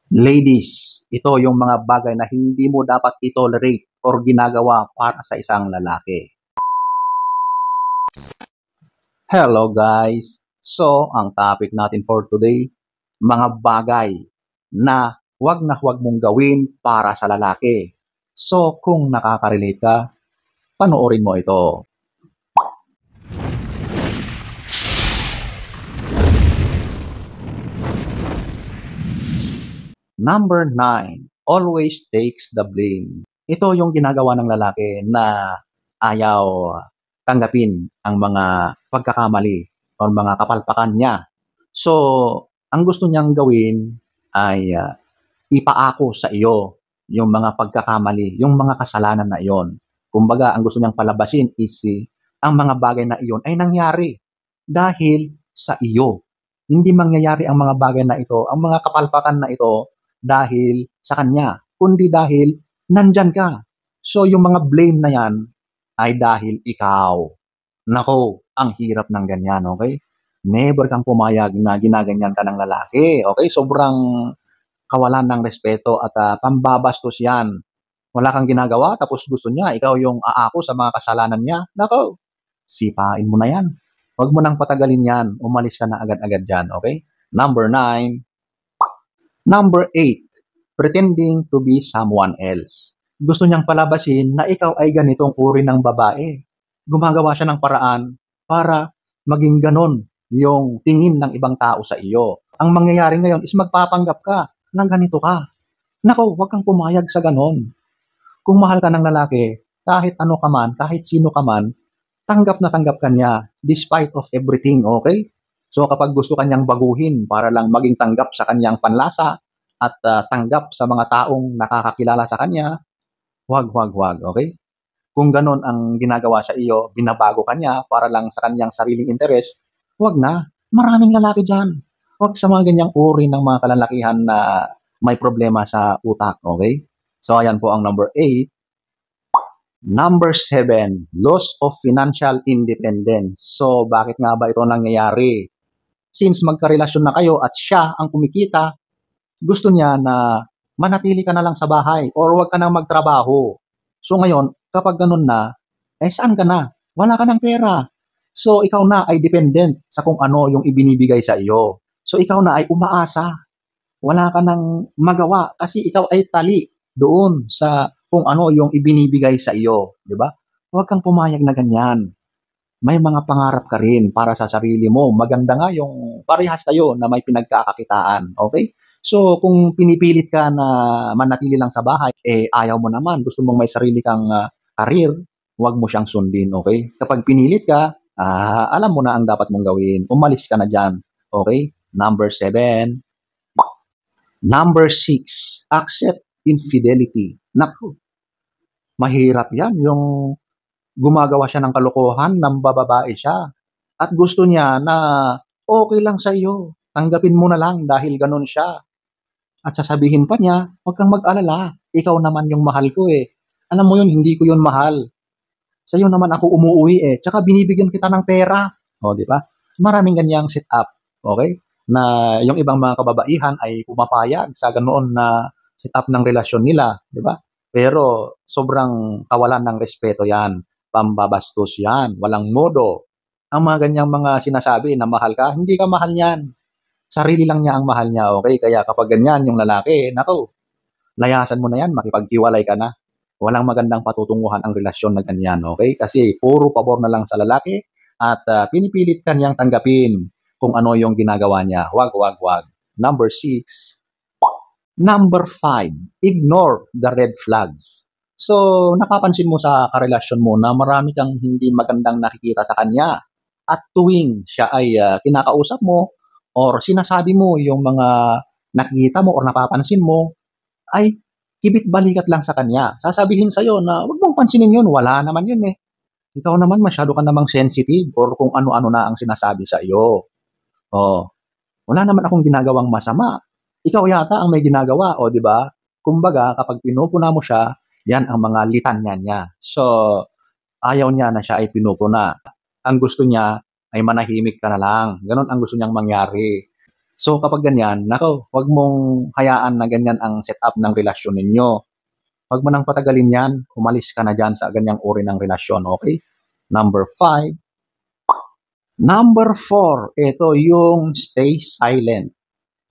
Ladies, ito yung mga bagay na hindi mo dapat i-tolerate or ginagawa para sa isang lalaki. Hello guys! So, ang topic natin for today, mga bagay na huwag mong gawin para sa lalaki. So, kung nakaka-relate ka, panoorin mo ito. Number 9, always takes the blame. Ito yung ginagawa ng lalaki na ayaw tanggapin ang mga pagkakamali o mga kapalpakan niya. So, ang gusto niyang gawin ay ipaako sa iyo yung mga pagkakamali, yung mga kasalanan na iyon. Kumbaga, ang gusto niyang palabasin is ang mga bagay na iyon ay nangyari dahil sa iyo. Hindi mangyayari ang mga bagay na ito, ang mga kapalpakan na ito dahil sa kanya, kundi dahil nandyan ka. So, yung mga blame na yan ay dahil ikaw. Nako, ang hirap ng ganyan, okay? Never kang pumayag na ginaganyan ka ng lalaki, okay? Sobrang kawalan ng respeto at pambabastos yan. Wala kang ginagawa, tapos gusto niya, ikaw yung aako sa mga kasalanan niya. Nako, sipain mo na yan. Huwag mo nang patagalin yan. Umalis ka na agad-agad dyan, okay? Number 9. Number 8, pretending to be someone else. Gusto niyang palabasin na ikaw ay ganitong uri ng babae. Gumagawa siya ng paraan para maging ganon yung tingin ng ibang tao sa iyo. Ang mangyayari ngayon is magpapanggap ka na ganito ka. Nako, huwag kang pumayag sa ganon. Kung mahal ka ng lalaki, kahit ano ka man, kahit sino ka man, tanggap na tanggap ka niya despite of everything, okay? So kapag gusto kanyang baguhin para lang maging tanggap sa kanyang panlasa at tanggap sa mga taong nakakakilala sa kanya, wag, okay? Kung ganon ang ginagawa sa iyo, binabago ka niya para lang sa kanyang sariling interest, wag na. Maraming lalaki dyan. Wag sa mga ganyang uri ng mga kalalakihan na may problema sa utak, okay? So ayan po ang number 8. Number 7, loss of financial independence. So bakit nga ba ito nangyayari? Since magkarelasyon na kayo at siya ang kumikita, gusto niya na manatili ka na lang sa bahay or huwag ka nang magtrabaho. So ngayon, kapag ganun na, saan ka na? Wala ka ng pera. So ikaw na ay dependent sa kung ano yung ibinibigay sa iyo. So ikaw na ay umaasa. Wala ka nang magawa kasi ikaw ay tali doon sa kung ano yung ibinibigay sa iyo. Di ba? Huwag kang pumayag na ganyan. May mga pangarap ka rin para sa sarili mo. Maganda nga yung parehas kayo na may pinagkakakitaan. Okay? So, kung pinipilit ka na manatili lang sa bahay, ayaw mo naman, gusto mong may sarili kang career, huwag mo siyang sundin, okay? Kapag pinilit ka, alam mo na ang dapat mong gawin. Umalis ka na dyan, okay? Number 7. Number 6, accept infidelity. Naku, mahirap yan. Yung gumagawa siya ng kalokohan, nambababae siya. At gusto niya na okay lang sa iyo. Tanggapin mo na lang dahil ganun siya. At sasabihin pa niya, huwag kang mag-alala. Ikaw naman yung mahal ko eh. Alam mo yun, hindi ko yun mahal. Sa iyo naman ako umuwi eh. Tsaka binibigyan kita ng pera. O, di ba? Maraming ganyang set-up. Okay? Na yung ibang mga kababaihan ay pumapayag sa ganoon na set-up ng relasyon nila. Di ba? Pero sobrang kawalan ng respeto yan. Pambabastos yan. Walang modo. Ang mga ganyang mga sinasabi na mahal ka, hindi ka mahal yan. Sarili lang niya ang mahal niya, okay? Kaya kapag ganyan yung lalaki, nako, layasan mo na yan, makipaghiwalay ka na. Walang magandang patutunguhan ang relasyon na ganyan, okay? Kasi puro pabor na lang sa lalaki at pinipilit ka niyang tanggapin kung ano yung ginagawa niya. Wag. Number 6. Number 5, ignore the red flags. So, napapansin mo sa karelasyon mo na marami kang hindi magandang nakikita sa kanya. At tuwing siya ay kinakausap mo or sinasabi mo yung mga nakikita mo or napapansin mo, ay kibit balikat lang sa kanya. Sasabihin sa'yo na huwag mong pansinin yun, wala naman yun eh. Ikaw naman masyado ka namang sensitive or kung ano-ano na ang sinasabi sa iyo. Oh, wala naman akong ginagawang masama. Ikaw yata ang may ginagawa, o di ba? Kumbaga, kapag pinupuna mo siya, yan ang mga litanya niya. So, ayaw niya na siya ay pinupuna. Ang gusto niya ay manahimik ka na lang. Ganon ang gusto niyang mangyari. So kapag ganyan, nako, wag mong hayaan na ganyan ang setup ng relasyon ninyo. Wag mo nang patagalin yan, umalis ka na dyan sa ganyang uri ng relasyon, okay? Number 5. Number 4, ito yung stay silent.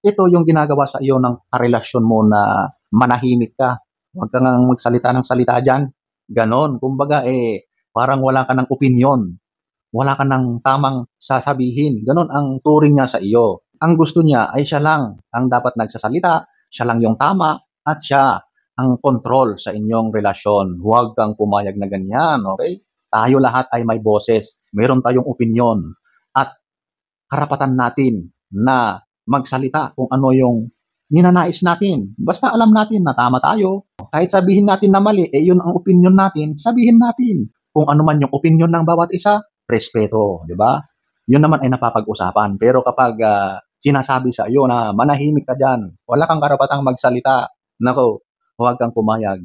Ito yung ginagawa sa iyo ng karelasyon mo na manahimik ka. Huwag ka ngang magsalita ng salita dyan. Ganon. Kumbaga, parang wala ka ng opinyon. Wala ka ng tamang sasabihin. Ganon ang turing niya sa iyo. Ang gusto niya ay siya lang ang dapat nagsasalita, siya lang yung tama, at siya ang control sa inyong relasyon. Huwag kang pumayag na ganyan, okay? Tayo lahat ay may boses. Meron tayong opinyon. At karapatan natin na magsalita kung ano yung ninanais natin. Basta alam natin na tama tayo. Kahit sabihin natin na mali, yun ang opinion natin, sabihin natin. Kung ano man yung opinion ng bawat isa, respeto, di ba? Yun naman ay napapag-usapan. Pero kapag sinasabi sa iyo na manahimik ka dyan, wala kang karapatang magsalita, nako, huwag kang pumayag,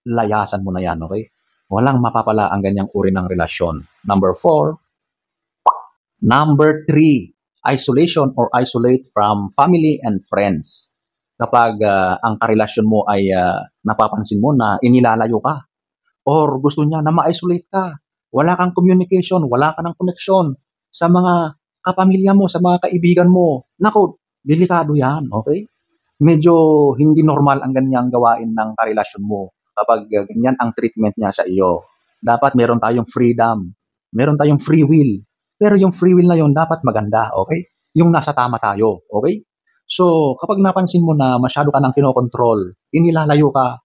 layasan mo na yan, okay? Walang mapapala ang ganyang uri ng relasyon. Number 4. Number 3. Isolation or isolate from family and friends. Kapag ang karelasyon mo ay napapansin mo na inilalayo ka or gusto niya na ma-isolate ka, wala kang communication, wala ka ng connection sa mga kapamilya mo, sa mga kaibigan mo, naku, delikado yan, okay? Medyo hindi normal ang ganyang gawain ng karelasyon mo kapag ganyan ang treatment niya sa iyo. Dapat meron tayong freedom, meron tayong free will. Pero yung free will na yun dapat maganda, okay? Yung nasa tama tayo, okay? So, kapag napansin mo na masyado ka nang kinokontrol, inilalayo ka,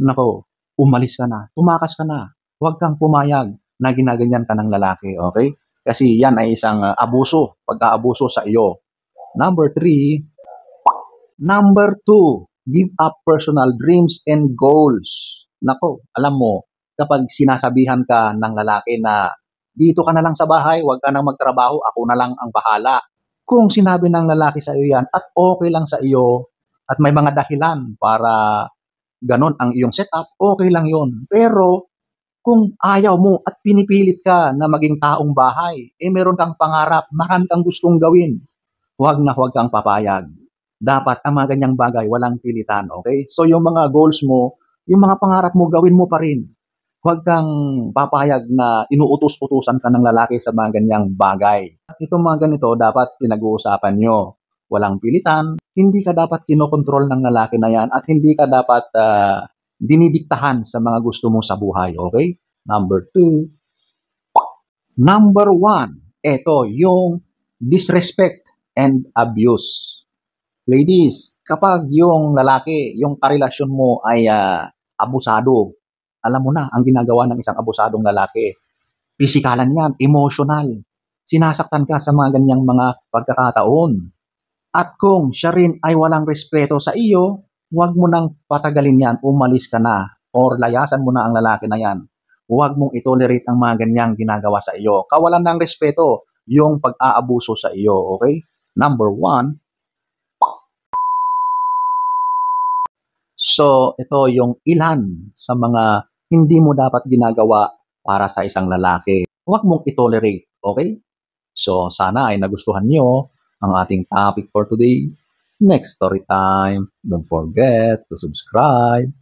nako, umalis ka na, tumakas ka na. Huwag kang pumayag na ginaganyan ka ng lalaki, okay? Kasi yan ay isang abuso, pagka-abuso sa iyo. Number 3. Number 2, give up personal dreams and goals. Nako, alam mo, kapag sinasabihan ka ng lalaki na dito ka na lang sa bahay, huwag ka nang magtrabaho, ako na lang ang bahala. Kung sinabi ng lalaki sa iyo yan at okay lang sa iyo at may mga dahilan para ganon ang iyong setup, okay lang yon. Pero kung ayaw mo at pinipilit ka na maging taong bahay, meron kang pangarap, marami kang gustong gawin, huwag na huwag kang papayag. Dapat ang mga ganyang bagay, walang pilitan, okay? So yung mga goals mo, yung mga pangarap mo, gawin mo pa rin. Huwag kang papayag na inuutos-utusan ka ng lalaki sa mga ganyang bagay. At itong mga ganito, dapat pinag-uusapan nyo. Walang pilitan, hindi ka dapat kinokontrol ng lalaki na yan at hindi ka dapat dinidiktahan sa mga gusto mo sa buhay, okay? Number 2. Number 1, ito yung disrespect and abuse. Ladies, kapag yung lalaki, yung karelasyon mo ay abusado, alam mo na ang ginagawa ng isang abusadong lalaki. Pisikalan yan, emotional. Sinasaktan ka sa mga ganyang mga pagkakataon. At kung siya rin ay walang respeto sa iyo, huwag mo nang patagalin yan, umalis ka na or layasan mo na ang lalaki na yan. Huwag mong itolerate ang mga ganyang ginagawa sa iyo. Kawalan ng respeto yung pag-aabuso sa iyo, okay? Number 1. So, ito yung ilan sa mga hindi mo dapat ginagawa para sa isang lalaki. Huwag mong itolerate, okay? So, sana ay nagustuhan nyo ang ating topic for today. Next story time. Don't forget to subscribe.